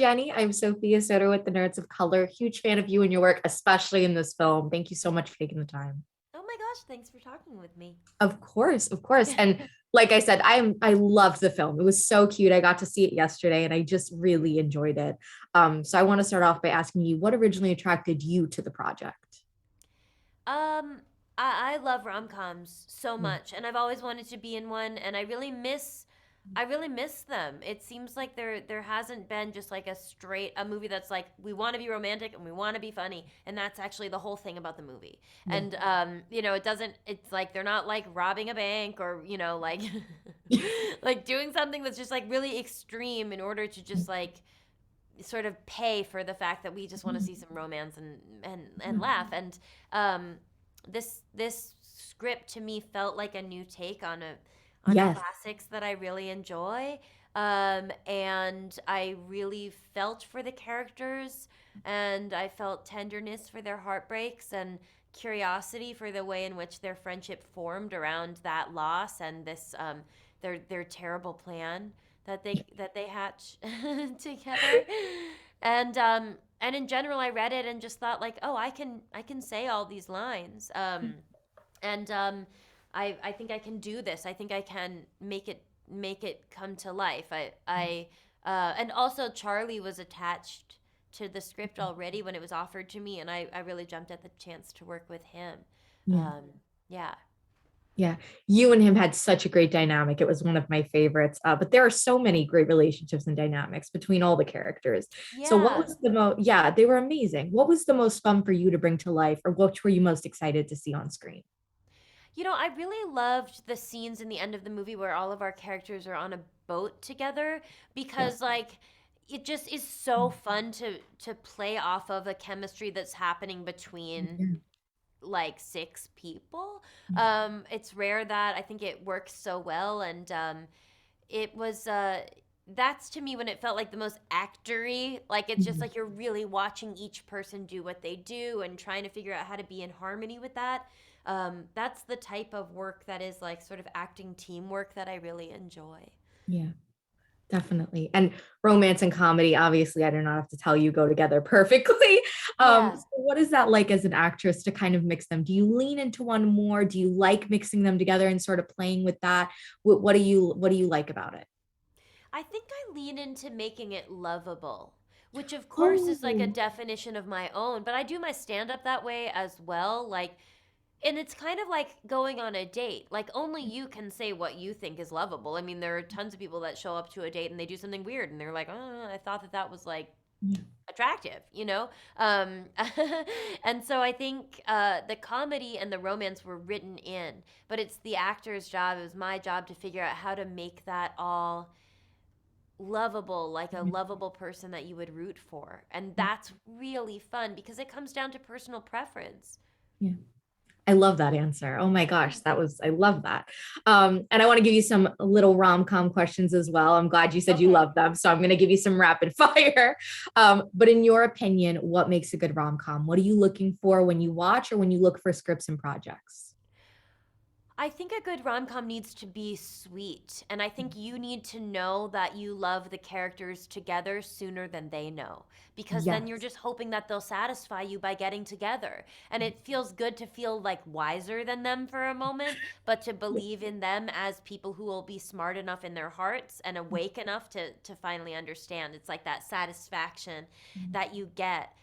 Jenny. I'm Sophia with the Nerds of Color. Huge fan of you and your work, especially in this film. Thank you so much for taking the time. Oh my gosh, thanks for talking with me. Of course, of course. And like I said, I loved the film. It was so cute. I got to see it yesterday and I just really enjoyed it. So I want to start off by asking you what originally attracted you to the project? Um, I love rom-coms so Yeah. much, and I've always wanted to be in one, and I really miss them. It seems like there hasn't been just like a movie that's like we want to be romantic and we want to be funny, and that's actually the whole thing about the movie. Yeah. And it doesn't. It's like they're not like robbing a bank or like like doing something that's just like really extreme in order to just like sort of pay for the fact that we just want to see some romance and laugh. And um, this script to me felt like a new take on Yes. classics that I really enjoy. And I really felt for the characters, and I felt tenderness for their heartbreaks and curiosity for the way in which their friendship formed around that loss and this their terrible plan that they hatch together. And in general, I read it and just thought like, oh, I can say all these lines. And I think I can do this. I think I can make it come to life. And also Charlie was attached to the script already when it was offered to me, and I really jumped at the chance to work with him. Yeah. Um, yeah. Yeah, you and him had such a great dynamic. It was one of my favorites. But there are so many great relationships and dynamics between all the characters. So, what Yeah. was the most? Yeah, they were amazing. What was the most fun for you to bring to life, or what were you most excited to see on screen? I really loved the scenes in the end of the movie where all of our characters are on a boat together Yeah. because like it just is so fun to play off of a chemistry that's happening between Yeah. like six people. It's rare that I think it works so well, and it was that's to me when it felt like the most actory. Like it's just Mhm. like you're really watching each person do what they do and trying to figure out how to be in harmony with that. That's the type of work that is like sort of acting teamwork that I really enjoy. Yeah, definitely. And romance and comedy, obviously, I do not have to tell you, go together perfectly. Yeah. So what is that like as an actress to kind of mix them? Do you lean into one more? Do you like mixing them together and sort of playing with that? What do you like about it? I think I lean into making it lovable, which of course is like a Oh, definition of my own, but I do my stand up that way as well. Like, and it's kind of like going on a date. Like, only you can say what you think is lovable. I mean, there are tons of people that show up to a date and they do something weird and they're like, oh, I thought that was like yeah. attractive. And so I think the comedy and the romance were written in, but it's the actor's job, it was my job to figure out how to make that all lovable, like a lovable person that you would root for. And that's really fun because it comes down to personal preference. Yeah. I love that answer. Oh my gosh, I love that. And I want to give you some little rom-com questions as well. I'm glad you said you Okay. love them. So I'm going to give you some rapid fire. But in your opinion, what makes a good rom-com? What are you looking for when you watch or when you look for scripts and projects? I think a good rom com needs to be sweet. And I think you need to know that you love the characters together sooner than they know. Because then you're Yes. just hoping that they'll satisfy you by getting together. And it feels good to feel like wiser than them for a moment, but to believe in them as people who will be smart enough in their hearts and awake enough to finally understand. It's like that satisfaction that you get.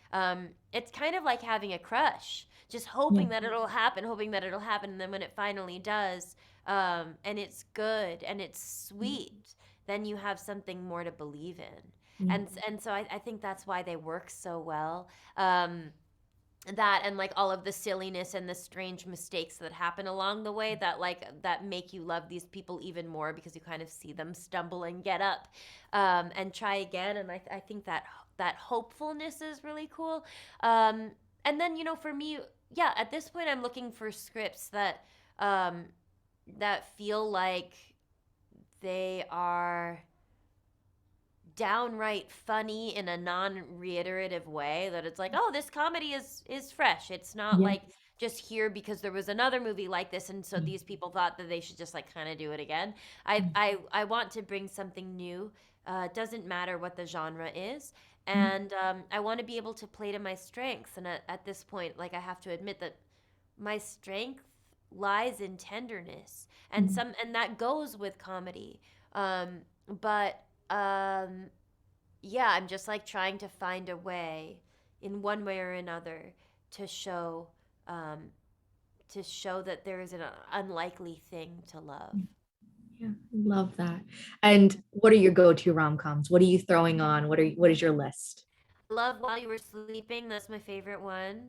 It's kind of like having a crush, just Yeah. hoping that it'll happen, and then when it finally does, and it's good and it's sweet, then you have something more to believe in, Yeah. and so I think that's why they work so well. That and like all of the silliness and the strange mistakes that happen along the way that make you love these people even more because you kind of see them stumble and get up and try again. And I think that hopefulness is really cool. And then for me, yeah, at this point I'm looking for scripts um, that feel like they are downright funny in a non-reiterative way, that it's like, oh, this comedy is fresh. It's not Yeah. like just here because there was another movie like this, and so these people thought that they should just like kind of do it again. I want to bring something new. Doesn't matter what the genre is, and I want to be able to play to my strengths. And at this point, like I have to admit that my strength lies in tenderness, and that goes with comedy. But yeah, I'm just like trying to find a way, in one way or another, to show um, that there is an unlikely thing to love. Yeah, love that. And what are your go-to rom-coms? What are you throwing on? What is your list? Love While You Were Sleeping. That's my favorite one,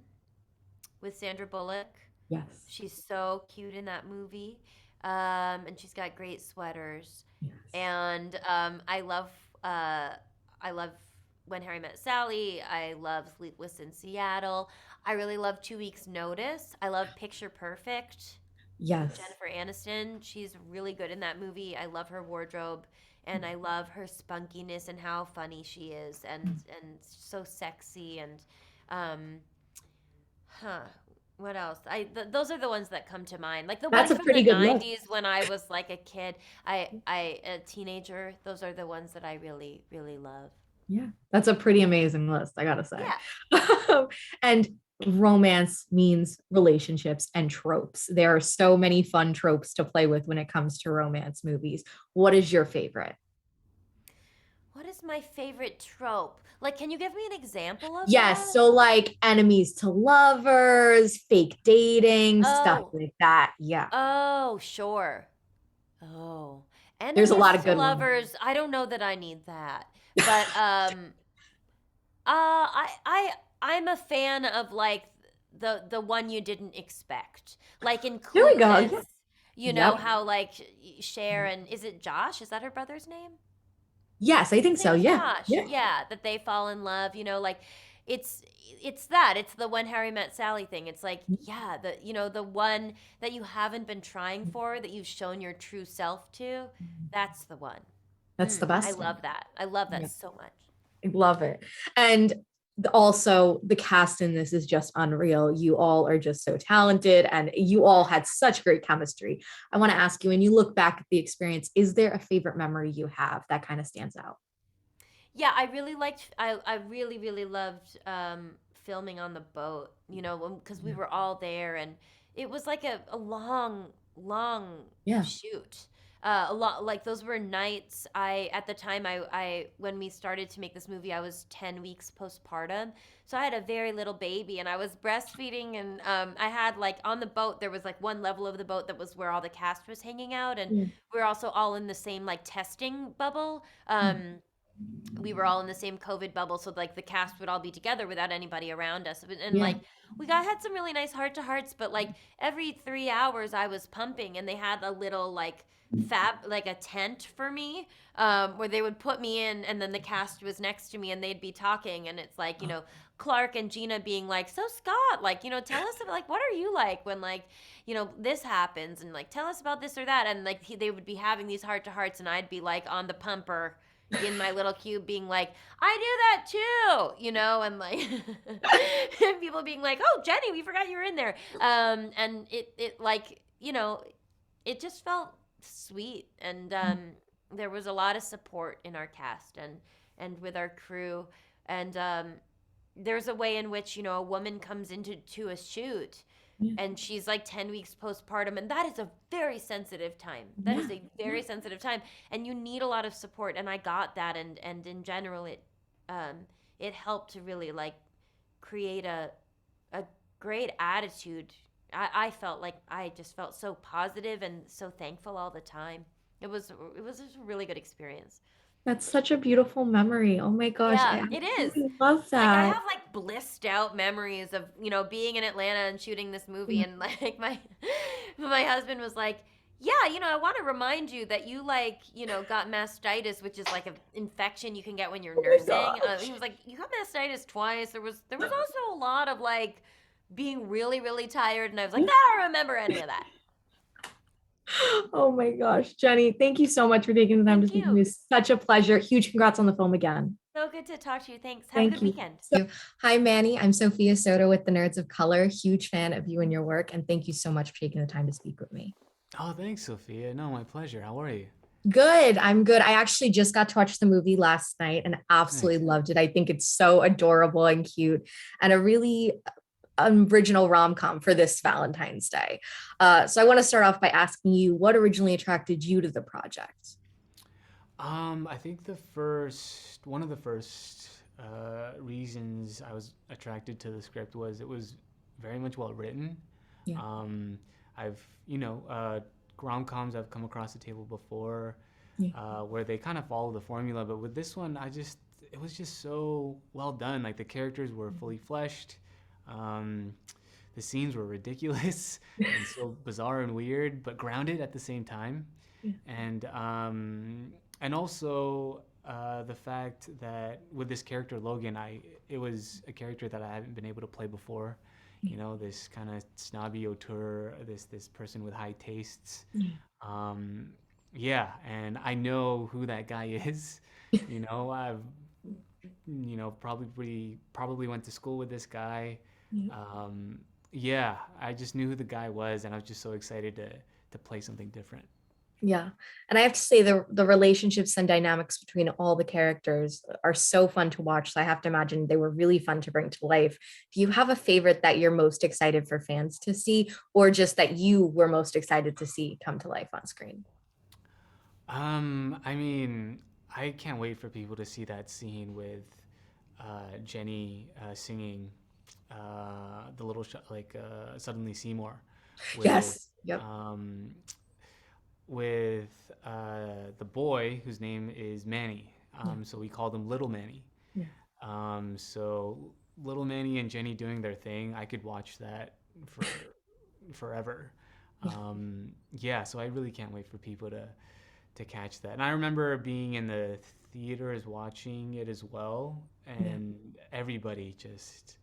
with Sandra Bullock. Yes. She's so cute in that movie. And she's got great sweaters. Yes. And I love When Harry Met Sally. I love Sleepless in Seattle. I really love 2 Weeks Notice. I love Picture Perfect with Yes. Jennifer Aniston. She's really good in that movie. I love her wardrobe, and I love her spunkiness and how funny she is, and so sexy. And um huh, what else? Those are the ones that come to mind. Like the That's ones a from the pretty good list. 90s when I was like a kid. I a teenager. Those are the ones that I really really love. Yeah, that's a pretty amazing list, I gotta say. Yeah. And romance means relationships and tropes. There are so many fun tropes to play with when it comes to romance movies. What is your favorite? What is my favorite trope? Like, can you give me an example of Yes, that? so like enemies to lovers, fake dating, stuff Oh, like that. Yeah, oh, sure. Oh, there's a enemies lot of to good ones. lovers. I don't know that I need that, but I'm a fan of like the one you didn't expect, like in There we go. Clueless. Yeah. You know Yep. how like Cher, and is it Josh? Is that her brother's name? Yes, I His think name so. is Yeah. Josh. Yeah. Yeah, that they fall in love. Like it's that. It's the When Harry Met Sally thing. It's like, yeah, the one that you haven't been trying for, that you've shown your true self to. That's the one. That's the I best one. love that. I love that Yeah. so much. I love it. And also the cast in this is just unreal. You all are just so talented and you all had such great chemistry. I want to ask you, when you look back at the experience, is there a favorite memory you have that kind of stands out? Yeah, I really liked. I really really loved filming on the boat. Because we Yeah. were all there, and it was like a long Yeah. shoot. A lot, like those were nights. I At the time, I when we started to make this movie, I was 10 weeks postpartum, so I had a very little baby, and I was breastfeeding, and I had like on the boat there was like one level of the boat that was where all the cast was hanging out, and Yeah. we are also all in the same like testing bubble. We were all in the same COVID bubble, so like the cast would all be together without anybody around us, and Yeah. like we got had some really nice heart to hearts. But like every 3 hours, I was pumping, and they had a little like like a tent for me, where they would put me in, and then the cast was next to me, and they'd be talking, and it's like Clark and Gina being like, "So Scott, like tell us about, like what are you like when like this happens, and like tell us about this or that," and like they would be having these heart to hearts, and I'd be like on the pumper in my little cube being like, I do that too, and like and people being like, oh, Jenny, we forgot you were in there. And it like, it just felt sweet. And there was a lot of support in our cast, and with our crew. And there's a way in which, a woman comes into a shoot, Yeah. and she's like 10 weeks postpartum, and that is a very sensitive time. That Yeah. is a very sensitive time, and you need a lot of support, and I got that. And in general, it helped to really like create a great attitude. I felt like I just felt so positive and so thankful all the time. It was just a really good experience. That's such a beautiful memory. Oh my gosh. Yeah, I it is. absolutely love Like I that. have like blissed out memories of being in Atlanta and shooting this movie, and like my husband was like, yeah, I want to remind you that you like got mastitis, which is like an infection you can get when you're Oh my nursing. He gosh. was like, you got mastitis twice. There was also a lot of like being really really tired, and I was like, I don't remember any of that. Oh my gosh. Jenny, thank you so much for taking the time to Thank speak to me. you. It's such a pleasure. Huge congrats on the film again. So good to talk to you. Thanks. Have a Thank good you. weekend. Hi, Manny. I'm Sophia Soto with the Nerds of Color. Huge fan of you and your work, and thank you so much for taking the time to speak with me. Oh, thanks, Sophia. No, my pleasure. How are you? Good. I'm good. I actually just got to watch the movie last night and absolutely Nice. loved it. I think it's so adorable and cute and a really original rom-com for this Valentine's Day. So I want to start off by asking you what originally attracted you to the project? I think one of the first reasons I was attracted to the script was it was very much well written. Yeah. Um, I've, rom-coms I've come across the table before, Yeah. where they kind of follow the formula, but with this one, it was just so well done. Like the characters were fully fleshed. Um, the scenes were ridiculous and so bizarre and weird, but grounded at the same time. Yeah. And also the fact that with this character Logan, I it was a character that I haven't been able to play before. Yeah. You know, this kind of snobby auteur, this person with high tastes. Yeah. Um, yeah, and I know who that guy is. You know, I've probably went to school with this guy. Yeah. Um, yeah, I just knew who the guy was, and I was just so excited to play something different. Yeah. And I have to say the relationships and dynamics between all the characters are so fun to watch. So I have to imagine they were really fun to bring to life. Do you have a favorite that you're most excited for fans to see, or just that you were most excited to see come to life on screen? I mean, I can't wait for people to see that scene with Jenny singing the little suddenly Seymour with Yes. Yep. um, the boy whose name is Manny. Yeah. So we called him Little Manny. Yeah. So Little Manny and Jenny doing their thing, I could watch that for forever. Yeah. Yeah, so I really can't wait for people to catch that. And I remember being in the theaters watching it as well, Yeah. and everybody just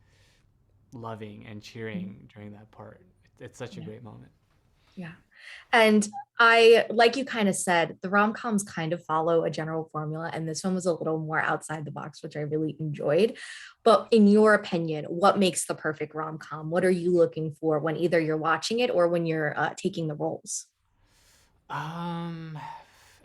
loving and cheering during that part. It's such a Yeah. great moment. Yeah. And I, like you kind of said, the rom-coms kind of follow a general formula, and this one was a little more outside the box, which I really enjoyed. But in your opinion, what makes the perfect rom-com? What are you looking for when either you're watching it or when you're taking the roles? Um,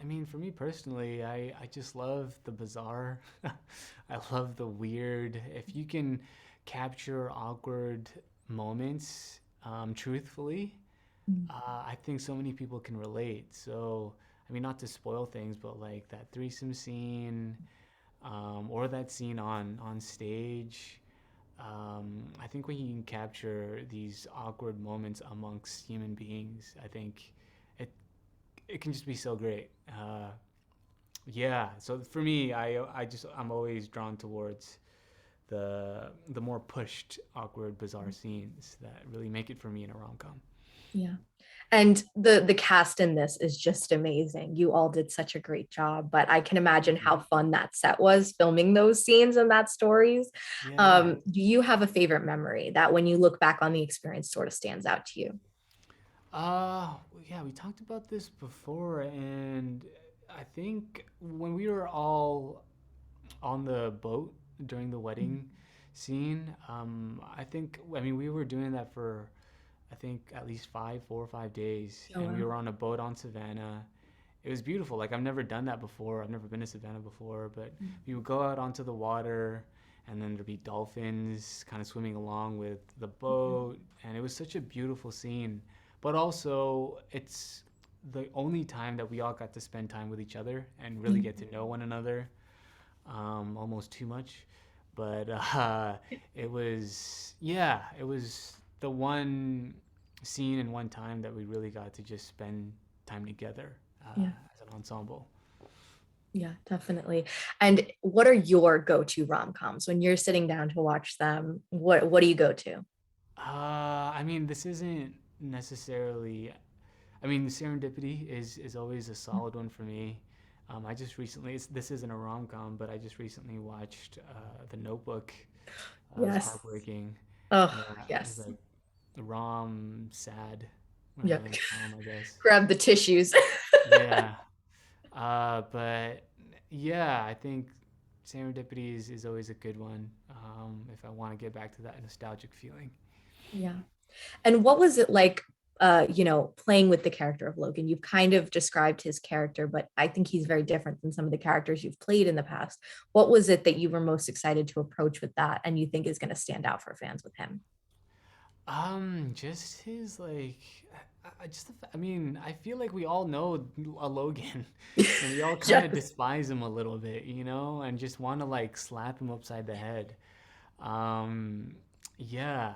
I mean, for me personally, I just love the bizarre. I love the weird. If you can capture awkward moments, truthfully, Mm. I think so many people can relate. So, I mean, not to spoil things, but like that threesome scene, or that scene on stage. I think when you can capture these awkward moments amongst human beings, I think it it can just be so great. Yeah. So for me, I'm always drawn towards the more pushed, awkward, bizarre scenes that really make it for me in a rom com. Yeah. And the cast in this is just amazing. You all did such a great job, but I can imagine how fun that set was filming those scenes and that stories. Yeah. Do you have a favorite memory that when you look back on the experience sort of stands out to you? Yeah, we talked about this before, and I think when we were all on the boat during the wedding scene, I mean, we were doing that for, I think, at least 4 or 5 days, Oh, and we wow. were on a boat on Savannah. It was beautiful. Like, I've never done that before. I've never been to Savannah before, but we would go out onto the water, and then there'd be dolphins kind of swimming along with the boat, and it was such a beautiful scene. But also, it's the only time that we all got to spend time with each other and really Yeah. get to know one another, almost too much. But it was the one scene and one time that we really got to just spend time together Yeah. as an ensemble. Yeah, definitely. And what are your go-to rom-coms when you're sitting down to watch them? What do you go to? I mean, this isn't necessarily. I mean, Serendipity is always a solid one for me. I just recently, this isn't a rom com, but I just recently watched The Notebook. It was Yes. heartbreaking. Oh, Yeah, it was yes. like rom sad Yep. rom, I guess. Grab the tissues. Yeah. But yeah, I think Serendipity is always a good one, if I want to get back to that nostalgic feeling. Yeah. And what was it like, playing with the character of Logan? You've kind of described his character, but I think he's very different than some of the characters you've played in the past. What was it that you were most excited to approach with that and you think is going to stand out for fans with him? Just his like, I mean, I feel like we all know a Logan, and we all kind of Yes. despise him a little bit, and just want to like slap him upside the head. Um, yeah,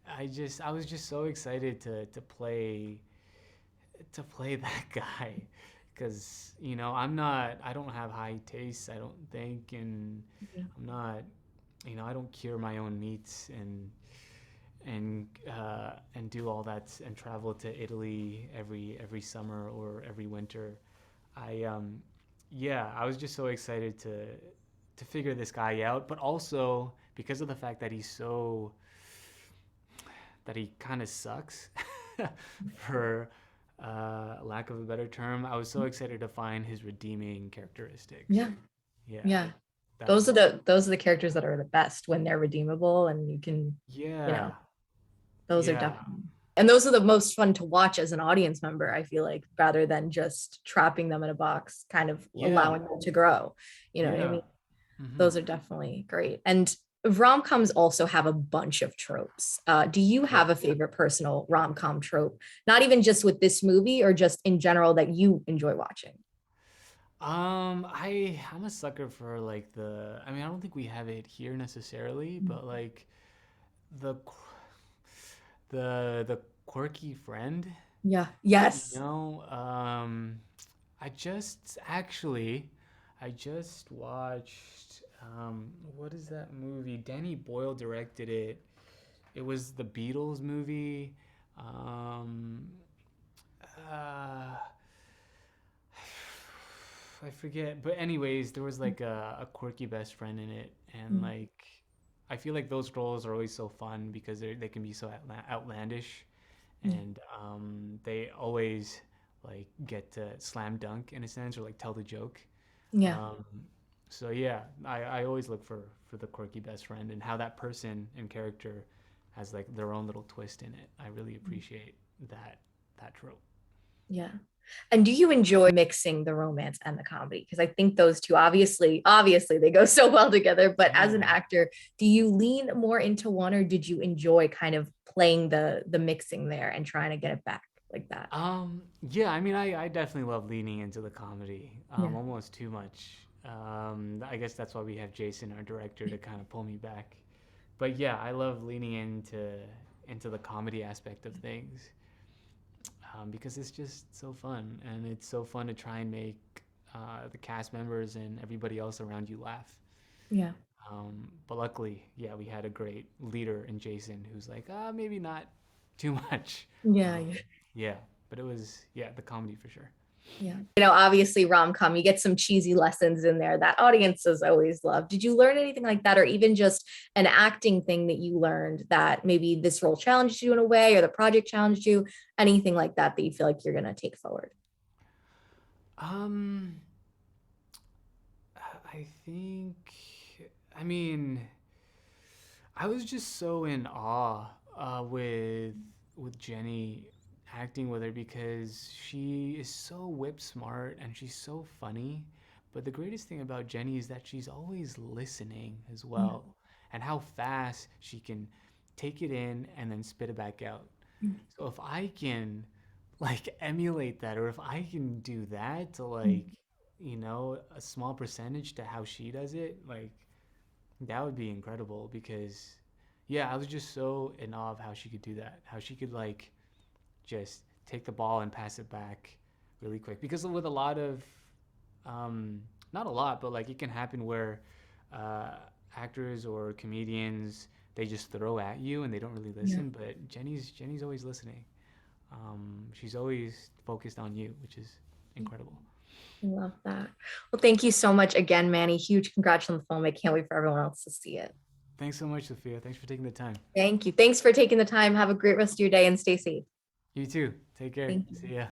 I was just so excited to play that guy, because I don't have high tastes, I don't think, and I'm not, I don't cure my own meats and do all that and travel to Italy every summer or every winter. Yeah, I was just so excited to figure this guy out, but also because of the fact that he kind of sucks, for lack of a better term. I was so excited to find his redeeming characteristics. Yeah. Yeah, Yeah. that's Those are the characters that are the best when they're redeemable and you can, you know, yeah, those are yeah, definitely, and those are the most fun to watch as an audience member, I feel like, rather than just trapping them in a box, kind of yeah, allowing them to grow. You know what I yeah. mean? Hmm. Those are definitely great. And rom-coms also have a bunch of tropes. Do you Yeah. have a favorite personal rom-com trope? Not even just with this movie or just in general that you enjoy watching? I'm a sucker for like I mean, I don't think we have it here necessarily, but like the the quirky friend, Yeah. you Yes. know. I just actually I just watched what is that movie? Danny Boyle directed it. It was the Beatles movie. Um uh I forget, but anyways, there was like a quirky best friend in it, and Mm. like I feel like those roles are always so fun because they can be so outlandish, Yeah. and they always like get to slam dunk in a sense or like tell the joke. Yeah. Um, so yeah, I always look for the quirky best friend and how that person and character has like their own little twist in it. I really appreciate that trope. Yeah. And do you enjoy mixing the romance and the comedy? Because I think those two obviously they go so well together. But as an Yeah. actor, do you lean more into one or did you enjoy kind of playing the mixing there and trying to get it back like that? Yeah, I mean, I definitely love leaning into the comedy, Yeah. almost too much. I guess that's why we have Jason, our director, to kind of pull me back. But yeah, I love leaning into the comedy aspect of things, because it's just so fun, and it's so fun to try and make the cast members and everybody else around you laugh. Yeah. But luckily, yeah, we had a great leader in Jason who's like, maybe not too much. Yeah. Um, Yeah. yeah, but it was, yeah, the comedy for sure. Yeah. Obviously rom-com, you get some cheesy lessons in there that audiences always love. Did you learn anything like that, or even just an acting thing that you learned that maybe this role challenged you in a way, or the project challenged you? Anything like that that you feel like you're going to take forward? Um, I think, I mean, I was just so in awe with Jenny, acting with her, because she is so whip smart and she's so funny. But the greatest thing about Jenny is that she's always listening as Yeah. well, and how fast she can take it in and then spit it back out. So if I can like emulate that, or if I can do that to like, a small percentage to how she does it, like that would be incredible, because yeah, I was just so in awe of how she could do that. How she could like just take the ball and pass it back really quick. Because with a lot of not a lot, but like it can happen where uh actors or comedians, they just throw at you and they don't really Yeah. listen, but Jenny's always listening. She's always focused on you, which is incredible. I love that. Well, thank you so much again, Manny. Huge congrats on the film. I can't wait for everyone else to see it. Thanks so much, Sophia. Thanks for taking the time. Thank you. Thanks for taking the time. Have a great rest of your day and stay safe. You too. Take care. Thank you. See ya.